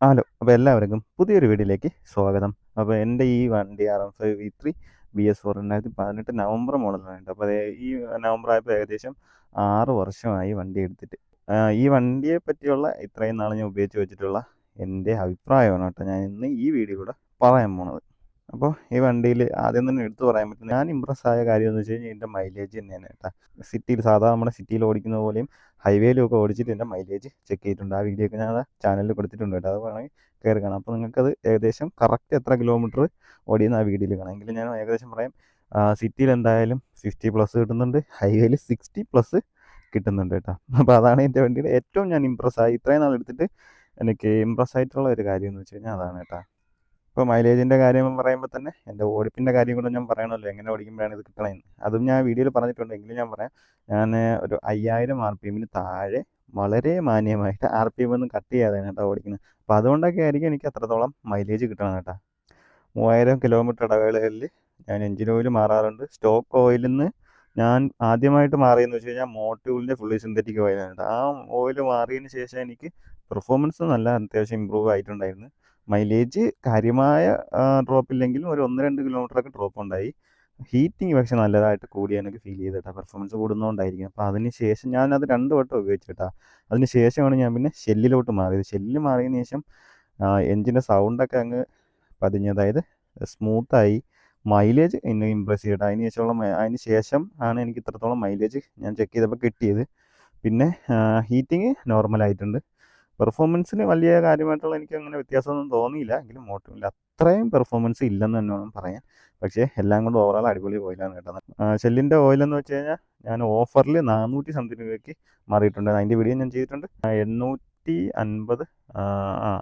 Hello. അപ്പോൾ എല്ലാവർക്കും പുതിയൊരു വീഡിയോയിലേക്ക് സ്വാഗതം. അപ്പോൾ എൻ്റെ ഈ വണ്ടി R15V3 BS4 2018 നവംബർ മോഡലാണ് കേട്ടോ. അപ്പോൾ ഈ നവംബർ ആയപ്പോൾ ഏകദേശം 6 വർഷമായി വണ്ടി എടുത്തിട്ട്. ഈ വണ്ടിയെ പറ്റിയുള്ള ഇത്രയും നാൾ ഞാൻ ഉപയോഗിച്ച് വെച്ചിട്ടുള്ള എൻ്റെ അഭിപ്രായമാണ് കേട്ടോ ഞാൻ ഇന്ന് ഈ വീഡിയോയിലൂടെ പറയാൻ പോണത്. അപ്പോൾ ഈ വണ്ടിയിൽ ആദ്യം തന്നെ എടുത്തു പറയാൻ പറ്റും, ഞാൻ ഇമ്പ്രസ് ആയ കാര്യം എന്ന് വെച്ച് കഴിഞ്ഞാൽ ഇതിൻ്റെ മൈലേജ് തന്നെയാണ് കേട്ടോ. സിറ്റിയിൽ നമ്മുടെ സിറ്റിയിൽ ഓടിക്കുന്ന പോലെയും ഹൈവേയിലും ഒക്കെ ഓടിച്ചിട്ട് എൻ്റെ മൈലേജ് ചെക്ക് ചെയ്തിട്ടുണ്ട്. ആ വീഡിയോ ഒക്കെ ഞാൻ ചാനലിൽ കൊടുത്തിട്ടുണ്ട് കേട്ടോ. അത് വേണമെങ്കിൽ കയറി കാണാം. അപ്പോൾ നിങ്ങൾക്കത് ഏകദേശം കറക്റ്റ് എത്ര കിലോമീറ്റർ ഓടിയെന്ന് ആ വീഡിയോയിൽ കാണാം. എങ്കിലും ഞാൻ ഏകദേശം പറയാം. സിറ്റിയിൽ എന്തായാലും 50+ കിട്ടുന്നുണ്ട്, ഹൈവേയിൽ 60+ കിട്ടുന്നുണ്ട് കേട്ടോ. അപ്പോൾ അതാണ് എൻ്റെ വണ്ടിയുടെ ഏറ്റവും ഞാൻ ഇമ്പ്രസ് ആയി ഇത്രയും നാൾ എടുത്തിട്ട് എനിക്ക് ഇമ്പ്രസ് ആയിട്ടുള്ള ഒരു കാര്യം എന്ന് വെച്ച് കഴിഞ്ഞാൽ അതാണ് കേട്ടോ. ഇപ്പോൾ മൈലേജിൻ്റെ കാര്യം പറയുമ്പോൾ തന്നെ എൻ്റെ ഓടിപ്പിൻ്റെ കാര്യം കൂടെ ഞാൻ പറയണമല്ലോ, എങ്ങനെ ഓടിക്കുമ്പോഴാണ് ഇത് കിട്ടണമെന്ന്. അതും ഞാൻ വീഡിയോയിൽ പറഞ്ഞിട്ടുണ്ട്, എങ്കിലും ഞാൻ പറയാം. ഞാൻ ഒരു 5000 RPM താഴെ വളരെ മാന്യമായിട്ട് RPM ഒന്നും കട്ട് ചെയ്യാതെയാണ് കേട്ടോ ഓടിക്കുന്നത്. അപ്പോൾ അതുകൊണ്ടൊക്കെ ആയിരിക്കും എനിക്ക് അത്രത്തോളം മൈലേജ് കിട്ടണം കേട്ടോ. 3000 കിലോമീറ്റർ ഇടവേളകളിൽ ഞാൻ എഞ്ചിൻ ഓയിൽ മാറാറുണ്ട്. സ്റ്റോക്ക് ഓയിലിൽ നിന്ന് ഞാൻ ആദ്യമായിട്ട് മാറിയെന്ന് വെച്ച് കഴിഞ്ഞാൽ മോട്ടോളിൻ്റെ ഫുള്ളി സിന്തറ്റിക് ഓയിലാണ് കേട്ടോ. ആ ഓയിൽ മാറിയതിന് ശേഷം എനിക്ക് പെർഫോമൻസ് നല്ല അത്യാവശ്യം ഇമ്പ്രൂവ് ആയിട്ടുണ്ടായിരുന്നു. മൈലേജ് കാര്യമായ ഡ്രോപ്പില്ലെങ്കിലും ഒരു 1-2 കിലോമീറ്ററൊക്കെ ഡ്രോപ്പ് ഉണ്ടായി. ഹീറ്റിംഗ് പക്ഷേ നല്ലതായിട്ട് കൂടി എനിക്ക് ഫീൽ ചെയ്ത് കേട്ടോ. പെർഫോമൻസ് കൂടുന്നതുകൊണ്ടായിരിക്കും. അപ്പോൾ അതിന് ശേഷം ഞാനത് 2 വട്ടം ഉപയോഗിച്ചു കേട്ടോ. അതിന് ശേഷമാണ് ഞാൻ പിന്നെ ഷെല്ലിലോട്ട് മാറിയത്. ഷെല്ലിൽ മാറിയതിന് ശേഷം എഞ്ചിൻ്റെ സൗണ്ടൊക്കെ അങ്ങ് പതിഞ്ഞ്, അതായത് സ്മൂത്തായി. മൈലേജ് എന്നെ ഇമ്പ്രസ് ചെയ്തിട്ട് അതിന് ശേഷം ആണ് എനിക്ക് ഇത്രത്തോളം മൈലേജ് ഞാൻ ചെക്ക് ചെയ്തപ്പോൾ കിട്ടിയത്. പിന്നെ ഹീറ്റിംഗ് നോർമലായിട്ടുണ്ട്. പെർഫോമൻസിന് വലിയ കാര്യമായിട്ടുള്ള എനിക്ക് അങ്ങനെ വ്യത്യാസമൊന്നും തോന്നിയില്ല. എങ്കിലും മോട്ടോറിൽ അത്രയും പെർഫോമൻസ് ഇല്ലെന്ന് തന്നെ വേണം പറയാൻ. പക്ഷേ എല്ലാം കൊണ്ട് ഓവറോൾ അടിപൊളി ഓയിലാണ് കേട്ടോ. ഷെല്ലിൻ്റെ ഓയിലെന്ന് വെച്ച് കഴിഞ്ഞാൽ ഞാൻ ഓഫറിൽ 400 സംതിങ് രൂപയ്ക്ക് മാറിയിട്ടുണ്ട്. അതിൻ്റെ വീഡിയോ ഞാൻ ചെയ്തിട്ടുണ്ട്. 850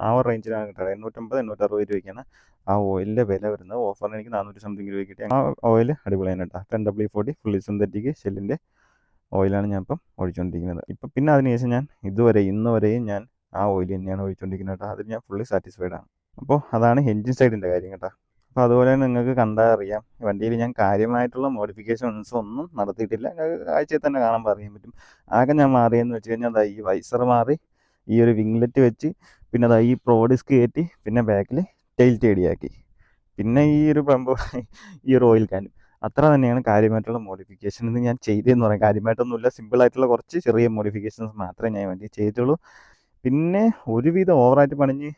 ആ ഒരു റേഞ്ചിലാണ് കിട്ടുക. 850 860 രൂപയ്ക്കാണ് ആ ഓയിലിൻ്റെ വില വരുന്നത്. ഓഫറിന് എനിക്ക് 400 സംതിങ് രൂപയ്ക്ക് കിട്ടി. ആ ഓയിൽ അടിപൊളിയാണ് കേട്ടോ. 10W40 ഫുള്ളി സിന്തറ്റിക് ഷെല്ലിൻ്റെ ഓയിലാണ് ഞാൻ ഇപ്പം ഒഴിച്ചുകൊണ്ടിരിക്കുന്നത്. പിന്നെ അതിനുശേഷം ഞാൻ ഇന്ന് വരെയും ഞാൻ ആ ഓയിൽ തന്നെയാണ് ഒഴിച്ചുകൊണ്ടിരിക്കുന്നത് കേട്ടോ. അതിൽ ഞാൻ ഫുള്ളി സാറ്റിസ്ഫൈഡ് ആണ്. അപ്പോൾ അതാണ് എൻജിൻ സൈഡിൻ്റെ കാര്യം കേട്ടോ. അപ്പോൾ അതുപോലെ തന്നെ നിങ്ങൾക്ക് കണ്ടാൽ അറിയാം, വണ്ടിയിൽ ഞാൻ കാര്യമായിട്ടുള്ള മോഡിഫിക്കേഷൻസ് ഒന്നും നടത്തിയിട്ടില്ല. കാഴ്ചയിൽ തന്നെ കാണാൻ പറയാൻ പറ്റും. ആകെ ഞാൻ മാറിയെന്ന് വെച്ച് കഴിഞ്ഞാൽ ഈ വൈസർ മാറി, ഈ ഒരു വിംഗ്ലെറ്റ് വെച്ച്, പിന്നെ ഈ പ്രോ ഡിസ്ക് കയറ്റി, പിന്നെ ബാക്കിൽ ടെയിൽ ടേഡിയാക്കി, പിന്നെ ഈ ഒരു ഈ ഒരു ഓയിൽ ക്യാനും. അത്ര തന്നെയാണ് കാര്യമായിട്ടുള്ള മോഡിഫിക്കേഷൻ എന്ന് ഞാൻ ചെയ്തതെന്ന് പറയാം. കാര്യമായിട്ടൊന്നുമില്ല, സിമ്പിളായിട്ടുള്ള കുറച്ച് ചെറിയ മോഡിഫിക്കേഷൻസ് മാത്രമേ ഞാൻ വേണ്ടി ചെയ്തിട്ടുള്ളൂ. പിന്നെ ഒരുവിധം ഓവറായിട്ട് പണിഞ്ഞ്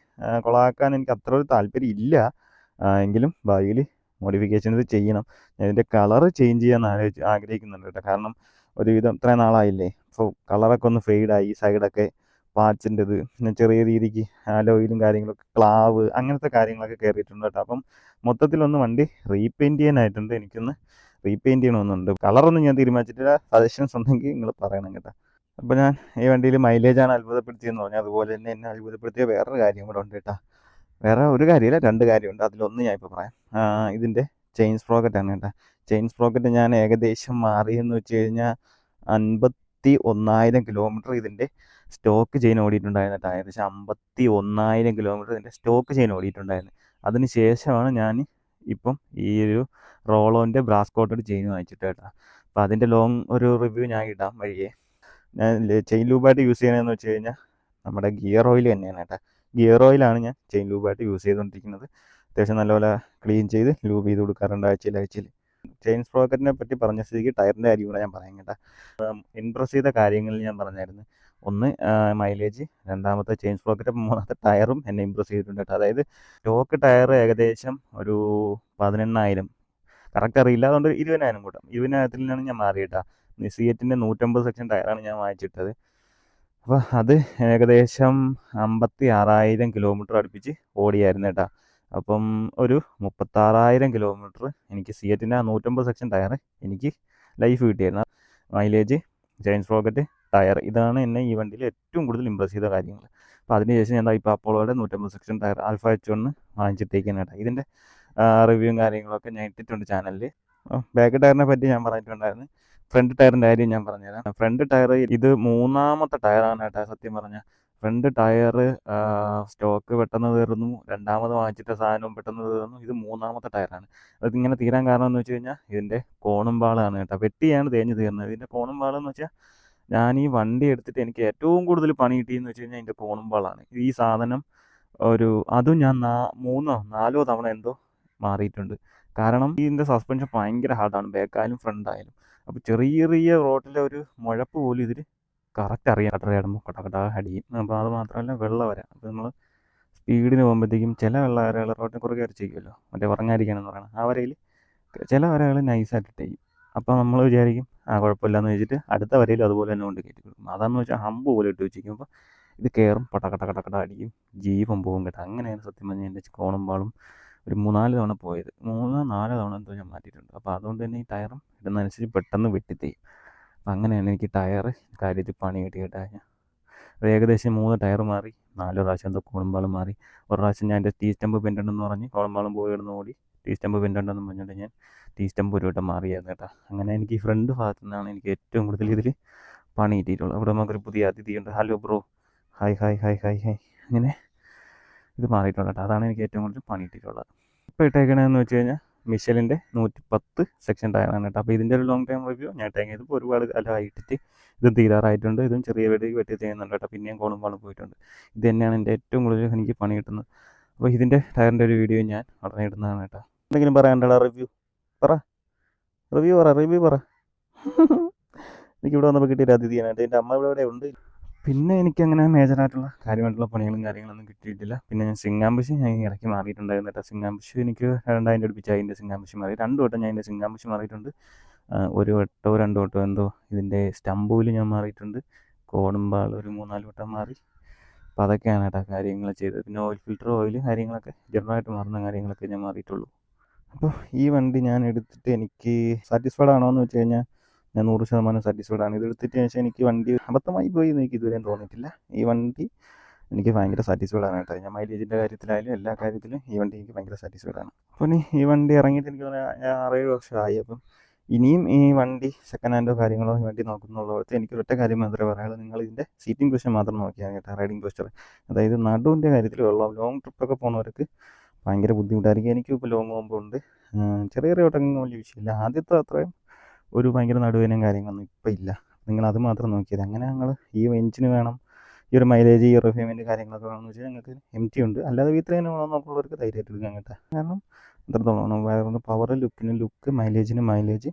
കൊളാക്കാൻ എനിക്ക് അത്ര ഒരു താല്പര്യം ഇല്ല. എങ്കിലും ഭാവിയിൽ മോഡിഫിക്കേഷൻസ് ചെയ്യണം. ഞാൻ ഇതിൻ്റെ കളറ് ചേഞ്ച് ചെയ്യാൻ ആഗ്രഹിക്കുന്നുണ്ട് കേട്ടോ. കാരണം ഒരുവിധം ഇത്രയും നാളായില്ലേ, അപ്പോൾ കളറൊക്കെ ഒന്ന് ഫെയ്ഡായി. സൈഡൊക്കെ പാർട്സിൻ്റെത്, പിന്നെ ചെറിയ രീതിക്ക് അലോയിലും കാര്യങ്ങളൊക്കെ ക്ലാവ് അങ്ങനത്തെ കാര്യങ്ങളൊക്കെ കയറിയിട്ടുണ്ട് കേട്ടോ. അപ്പം മൊത്തത്തിലൊന്ന് വണ്ടി റീപെയിൻറ്റ് ചെയ്യാനായിട്ടുണ്ട്. എനിക്കൊന്ന് റീപെയിൻറ്റ് ചെയ്യണമെന്നുണ്ട്. കളറൊന്നും ഞാൻ തീരുമാനിച്ചിട്ടില്ല. സജഷൻസ് ഉണ്ടെങ്കിൽ നിങ്ങൾ പറയണം കേട്ടോ. അപ്പോൾ ഞാൻ ഈ വണ്ടിയിൽ മൈലേജാണ് അത്ഭുതപ്പെടുത്തിയെന്ന് പറഞ്ഞാൽ, അതുപോലെ തന്നെ എന്നെ അത്ഭുതപ്പെടുത്തിയ വേറൊരു കാര്യം കൂടെ ഉണ്ട് കേട്ടോ. വേറെ ഒരു കാര്യമില്ല, 2 കാര്യമുണ്ട്. അതിലൊന്ന് ഞാൻ ഇപ്പോൾ പറയാം. ഇതിൻ്റെ ചെയിൻ സ്പ്രോക്കറ്റാണ് കേട്ടോ. ചെയിൻ സ്പ്രോക്കറ്റ് ഞാൻ ഏകദേശം മാറിയെന്ന് വെച്ച് കഴിഞ്ഞാൽ 51,000 കിലോമീറ്റർ ഇതിൻ്റെ സ്റ്റോക്ക് ചെയിൻ ഓടിയിട്ടുണ്ടായിരുന്നു കേട്ടോ. ഏകദേശം 51,000 കിലോമീറ്റർ ഇതിൻ്റെ സ്റ്റോക്ക് ചെയിൻ ഓടിയിട്ടുണ്ടായിരുന്നു. അതിന് ശേഷമാണ് ഞാൻ ഇപ്പം ഈ ഒരു റോളോൻ്റെ ബ്രാസ് കോട്ടഡ് ചെയിൻ വാങ്ങിച്ചിട്ട് കേട്ടോ. അപ്പോൾ അതിൻ്റെ ഒരു റിവ്യൂ ഞാൻ ഇടാം വഴിയേ. ഞാൻ ചെയിൻ ലൂബായിട്ട് യൂസ് ചെയ്യണമെന്ന് വെച്ച് കഴിഞ്ഞാൽ നമ്മുടെ ഗിയർ ഓയിൽ തന്നെയാണ് കേട്ടോ. ഗിയർ ഓയിലാണ് ഞാൻ ചെയിൻ ലൂബായിട്ട് യൂസ് ചെയ്തുകൊണ്ടിരിക്കുന്നത്. അത്യാവശ്യം നല്ലപോലെ ക്ലീൻ ചെയ്ത് ലൂബ് ചെയ്ത് കൊടുക്കാറുണ്ട് ആഴ്ചയിൽ. ചെയിൻ സ്പ്രോക്കറ്റിനെ പറ്റി പറഞ്ഞ സ്ഥിതിക്ക് ടയറിൻ്റെ കാര്യം കൂടെ ഞാൻ പറയാം കേട്ടോ. ഇംപ്രസ് ചെയ്ത കാര്യങ്ങളിൽ ഞാൻ പറഞ്ഞായിരുന്നു. ഒന്ന് മൈലേജ്, രണ്ടാമത്തെ ചെയിൻ സ്പ്രോക്കറ്റ്, മൂന്നാമത്തെ ടയറും എന്നെ ഇംപ്രസ് ചെയ്തിട്ടുണ്ട് കേട്ടോ. അതായത് സ്റ്റോക്ക് ടയർ ഏകദേശം ഒരു 18,000, കറക്റ്റ് അറിയില്ല, അതുകൊണ്ട് 20,000 കൂട്ടാം. 20,000-ലാണ് ഞാൻ മാറിയിട്ടാ. സിയറ്റിൻ്റെ 150 സെക്ഷൻ ടയറാണ് ഞാൻ വാങ്ങിച്ചിട്ടത്. അപ്പോൾ അത് ഏകദേശം 56,000 കിലോമീറ്റർ അടുപ്പിച്ച് ഓടിയായിരുന്നു കേട്ടോ. അപ്പം ഒരു 36,000 കിലോമീറ്റർ എനിക്ക് സിയറ്റിൻ്റെ 150 സെക്ഷൻ ടയർ എനിക്ക് ലൈഫ് കിട്ടിയായിരുന്നു. മൈലേജ്, ചെയിൻ സ്പ്രോക്കറ്റ്, ടയർ, ഇതാണ് എന്നെ ഈ വണ്ടിയിൽ ഏറ്റവും കൂടുതൽ ഇമ്പ്രസ് ചെയ്ത കാര്യങ്ങൾ. അപ്പോൾ അതിനുശേഷം ഞാൻ ഇപ്പോൾ അപ്പോളോയുടെ 150 സെക്ഷൻ ടയർ ആൽഫ H1 വാങ്ങിച്ചിട്ടേക്കാണ് കേട്ടോ. ഇതിൻ്റെ റിവ്യൂവും കാര്യങ്ങളൊക്കെ ഞാൻ ഇട്ടിട്ടുണ്ട് ചാനലിൽ. ബാക്ക് ടയറിനെ പറ്റി ഞാൻ പറഞ്ഞിട്ടുണ്ടായിരുന്നു. ഫ്രണ്ട് ടയറിൻ്റെ കാര്യം ഞാൻ പറഞ്ഞുതരാം. ഫ്രണ്ട് ടയർ ഇത് 3ാമത്തെ ടയറാണ് കേട്ടോ. സത്യം പറഞ്ഞാൽ ഫ്രണ്ട് ടയർ സ്റ്റോക്ക് പെട്ടെന്ന് തീർന്നു, രണ്ടാമത് വാങ്ങിച്ചിട്ട സാധനവും പെട്ടെന്ന് തീർന്നു. ഇത് 3ാമത്തെ ടയറാണ്. അതിങ്ങനെ തീരാൻ കാരണം എന്ന് വെച്ച് കഴിഞ്ഞാൽ ഇതിൻ്റെ കോണും പാളാണ് കേട്ടോ. വെട്ടിയാണ് തേഞ്ഞ് തീർന്നത്. ഇതിൻ്റെ കോണും പാളെന്ന് വെച്ചാൽ ഞാൻ ഈ വണ്ടി എടുത്തിട്ട് എനിക്ക് ഏറ്റവും കൂടുതൽ പണി കിട്ടിയെന്ന് വെച്ച് കഴിഞ്ഞാൽ ഇതിൻ്റെ കോണും പാളാണ്. ഈ സാധനം ഒരു അതും ഞാൻ 3 4 തവണ എന്തോ മാറിയിട്ടുണ്ട്. കാരണം ഇതിൻ്റെ സസ്പെൻഷൻ ഭയങ്കര ഹാർഡാണ്, ബാക്കായാലും ഫ്രണ്ടായാലും. അപ്പോൾ ചെറിയ ചെറിയ റോട്ടിലെ ഒരു മുഴപ്പ് പോലും ഇതിൽ കറക്റ്റ് അറിയാം. കട്ടറയാടുമ്പോൾ കടകട അടിയും. അപ്പോൾ അത് മാത്രമല്ല വെള്ളം വരാം. അപ്പോൾ നമ്മൾ സ്പീഡിന് പോകുമ്പോഴത്തേക്കും ചില വെള്ള വരകൾ റോട്ടിന് കുറുകെ വരച്ച് ചെയ്യുമല്ലോ, മറ്റേ ഉറങ്ങാതിരിക്കാനെന്ന് പറയണം. ആ വരയിൽ ചില വരകൾ നൈസായിട്ട് ചെയ്യും. അപ്പോൾ നമ്മൾ വിചാരിക്കും കുഴപ്പമില്ലാന്ന് വെച്ചിട്ട് അടുത്ത വരയിലും അതുപോലെ തന്നെ കൊണ്ട് കയറ്റി കൊടുക്കും. അതാണെന്ന് വെച്ചാൽ ഹമ്പ് പോലെ ഇട്ട് വെച്ചിരിക്കും. അപ്പോൾ ഇത് കയറും, പടകട അടിയും, ജീവൻ പോകും കേട്ടോ. അങ്ങനെയാണ് സത്യം പറഞ്ഞാൽ എൻ്റെ കോണമ്പാളും ഒരു 3-4 തവണ പോയത്. 3-4 തവണ എന്തോ ഞാൻ മാറ്റിയിട്ടുണ്ട്. അപ്പോൾ അതുകൊണ്ട് തന്നെ ഈ ടയറും ഇടുന്നതനുസരിച്ച് പെട്ടെന്ന് വെട്ടിത്തെയും. അപ്പം അങ്ങനെയാണ് എനിക്ക് ടയർ കാര്യത്തിൽ പണി കിട്ടിയിട്ടാ. അത് ഏകദേശം 3 ടയർ മാറി, 4 പ്രാവശ്യം എന്തോ കോണമ്പാളും മാറി. ഒരു പ്രാവശ്യം ഞാൻ എൻ്റെ ടീ സ്റ്റമ്പ് പെൻഡുണ്ടെന്ന് പറഞ്ഞ് കോണമ്പാളും പോയി ഇടുന്ന് ഓടി ടീ സ്റ്റമ്പ് പെൻഡുണ്ടെന്ന് പറഞ്ഞിട്ട് ഞാൻ ടീ സ്റ്റമ്പ് ഒരു വട്ടം മാറിയായിരുന്നു കേട്ടോ. അങ്ങനെ എനിക്ക് ഈ ഫ്രണ്ട് ഭാഗത്തു നിന്നാണ് എനിക്ക് ഏറ്റവും കൂടുതൽ ഇതിൽ പണി കിട്ടിയിട്ടുള്ളത്. അവിടെ നമുക്കൊരു പുതിയ അതിഥിയുണ്ട്. Hello bro, hi hi hi hi hi. അങ്ങനെ ഇത് മാറിയിട്ടുള്ളത് കേട്ടോ. അതാണ് എനിക്ക് ഏറ്റവും കൂടുതൽ പണി കിട്ടിയിട്ടുള്ളത്. ഇപ്പോൾ ഇട്ടേക്കണതെന്ന് വെച്ച് കഴിഞ്ഞാൽ മിഷലിൻ്റെ 110 സെക്ഷൻ ടയറാണ് കേട്ടോ. അപ്പോൾ ഇതിൻ്റെ ഒരു ലോങ് ടൈം റിവ്യൂ ഞാൻ ഇട്ടേക്കുന്നത്. ഇതിപ്പോൾ ഒരുപാട് കാലമായിട്ടിട്ട് ഇതും തീരാറായിട്ടുണ്ട്. ഇതും ചെറിയ വെടിക്ക് വെട്ടി ചെയ്യുന്നുണ്ട് കേട്ടോ. പിന്നെയും കോളുമ്പാളും പോയിട്ടുണ്ട്. ഇത് തന്നെയാണ് എൻ്റെ ഏറ്റവും കൂടുതൽ എനിക്ക് പണി കിട്ടുന്നത്. അപ്പോൾ ഇതിൻ്റെ ടയറിൻ്റെ ഒരു വീഡിയോ ഞാൻ ഉടനെ ഇടുന്നതാണ് കേട്ടോ. എന്തെങ്കിലും പറയാനുണ്ടോ? റിവ്യൂ പറ, റിവ്യൂ പറ. എനിക്കിവിടെ വന്നപ്പോൾ കിട്ടിയൊരു അതിഥിയാണ്. എൻ്റെ അമ്മ ഇവിടെ ഉണ്ട്. പിന്നെ എനിക്കങ്ങനെ മേജറായിട്ടുള്ള കാര്യമായിട്ടുള്ള കാര്യങ്ങളൊന്നും കിട്ടിയിട്ടില്ല. പിന്നെ ഞാൻ സിംഗാമ്പുഷി ഞാൻ ഇടയ്ക്ക് മാറിയിട്ടുണ്ടായിരുന്നു കേട്ടോ. സിംഗാമ്പുഷി എനിക്ക് 2000 അടുപ്പിച്ചായി എൻ്റെ സിംഗാമ്പുഷി മാറി. 2 വട്ടം ഞാൻ എൻ്റെ സിംഗാമ്പുഷി മാറിയിട്ടുണ്ട്. 1 വട്ടോ 2 വട്ടോ എന്തോ ഇതിൻ്റെ സ്റ്റമ്പൂല് ഞാൻ മാറിയിട്ടുണ്ട്. കോണുമ്പാൾ ഒരു 3-4 വട്ടം മാറി. അപ്പോൾ അതൊക്കെയാണ് കേട്ടോ കാര്യങ്ങൾ ചെയ്തത്. പിന്നെ ഓയിൽ ഫിൽറ്റർ, ഓയിൽ കാര്യങ്ങളൊക്കെ ജനറലായിട്ട് മാറുന്ന കാര്യങ്ങളൊക്കെ ഞാൻ മാറിയിട്ടുള്ളൂ. അപ്പോൾ ഈ വണ്ടി ഞാൻ എടുത്തിട്ട് എനിക്ക് സാറ്റിസ്ഫൈഡ് ആണോ എന്ന് വെച്ച് കഴിഞ്ഞാൽ ഞാൻ 100% സാറ്റിസ്ഫൈഡ് ആണ്. ഇതെടുത്തിട്ട് ശേഷം എനിക്ക് വണ്ടി അബദ്ധമായി പോയി എന്ന് എനിക്ക് ഇതുവരെയും തോന്നിയിട്ടില്ല. ഈ വണ്ടി എനിക്ക് ഭയങ്കര സാറ്റിസ്ഫൈഡ് ആണ് കേട്ടോ. ഞാൻ മൈലേജിൻ്റെ കാര്യത്തിലായാലും എല്ലാ കാര്യത്തിലും ഈ വണ്ടി എനിക്ക് ഭയങ്കര സാറ്റിസ്ഫൈഡ് ആണ്. അപ്പോൾ ഈ വണ്ടി ഇറങ്ങിയിട്ട് എനിക്ക് 6-7 വർഷമായി. അപ്പം ഇനിയും ഈ വണ്ടി സെക്കൻഡ് ഹാൻഡോ കാര്യങ്ങളോ ഈ വണ്ടി നോക്കുന്നുള്ളവർക്ക് എനിക്ക് ഒറ്റ കാര്യം മാത്രമേ പറയാനുള്ളൂ. നിങ്ങൾ ഇതിൻ്റെ സീറ്റിംഗ് പൊസിഷൻ മാത്രം നോക്കിയാൽ കേട്ടോ. റൈഡിങ് പോസ്റ്റർ, അതായത് നടുവിൻ്റെ കാര്യത്തിൽ ലോങ് ട്രിപ്പൊക്കെ പോകുന്നവർക്ക് ഭയങ്കര ബുദ്ധിമുട്ടായിരിക്കും. എനിക്കും ഇപ്പോൾ ലോങ് പോകുമ്പോൾ ഉണ്ട്. ചെറിയ ചെറിയ ഓട്ടങ്ങൾ വലിയ വിഷയമില്ല. ആദ്യത്തെ അത്രയും ഒരു ഭയങ്കര നടുവേനയും കാര്യങ്ങളൊന്നും ഇപ്പം ഇല്ല. നിങ്ങളത് മാത്രം നോക്കിയത്. അങ്ങനെ ഞങ്ങൾ ഈ എഞ്ചിന് വേണം, ഈ ഒരു മൈലേജ്, ഈ റിഫൈൻമെൻറ്റ് കാര്യങ്ങളൊക്കെ വേണമെന്ന് വെച്ചാൽ ഞങ്ങൾക്ക് MT ഉണ്ട്. അല്ലാതെ V3 തന്നെ വേണമെന്നുള്ളവർക്ക് ധൈര്യമായിട്ട് എടുക്കാൻ കേട്ടോ. കാരണം എത്രത്തോളം വേറെ പവർ, ലുക്ക്, മൈലേജ്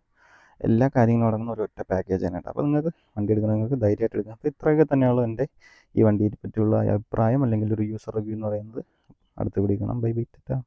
എല്ലാ കാര്യങ്ങളും അടങ്ങുന്ന ഒരൊറ്റ പാക്കേജാണ് കേട്ടോ. അപ്പോൾ നിങ്ങൾക്ക് വണ്ടി എടുക്കണമെങ്കിൽ ധൈര്യമായിട്ട് എടുക്കാം. അപ്പോൾ ഇത്രയൊക്കെ തന്നെയുള്ളൂ എൻ്റെ ഈ വണ്ടിയെ പറ്റിയുള്ള അഭിപ്രായം അല്ലെങ്കിൽ ഒരു യൂസർ റിവ്യൂ എന്ന് പറയുന്നത്. അടുത്ത് പിടിക്കണം. Bye bye Tata.